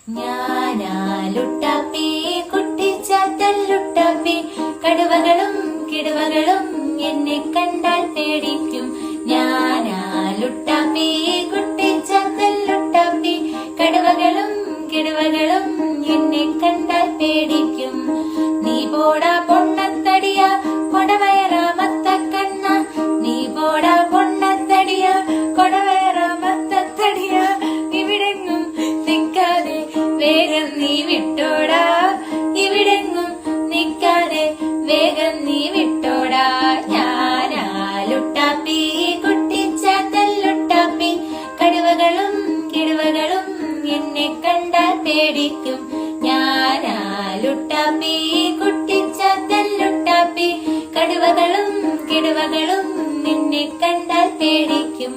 ഞാനാ ലുട്ടാപ്പി കുട്ടിച്ചാത്തൻ ലുട്ടാപ്പി, കടുവകളും കിടുവകളും എന്നെ കണ്ടാൽ പേടിക്കും. ഞാനാ ലുട്ടാപ്പി കുട്ടിച്ചാത്തൻ ലുട്ടാപ്പി, കടുവകളും കിടുവകളും എന്നെ കണ്ടാൽ പേടിക്കും. നീ പോടാ പൊണ്ണത്തടിയ കൊടവയറാമത്ത കണ്ണ, നീ പോടാ പൊണ്ണത്തടിയ കൊടവയറാമത്തടിയ, ഇവിടെങ്ങും നിൽക്കാതെ വേഗം നീ വിട്ടോടാ, ഇവിടെങ്ങും നിൽക്കാതെ വേഗം നീ വിട്ടോടാ. ഞാനാ ലുട്ടാപ്പി കുട്ടിച്ചാത്തൻ ലുട്ടാപ്പി, കടുവകളും കിടുവകളും എന്നെ കണ്ടാൽ പേടിക്കും. ഞാനാ ലുട്ടാപ്പി കുട്ടിച്ചാത്തൻ ലുട്ടാപ്പി, കടുവകളും കിടുവകളും നിന്നെ കണ്ടാൽ പേടിക്കും.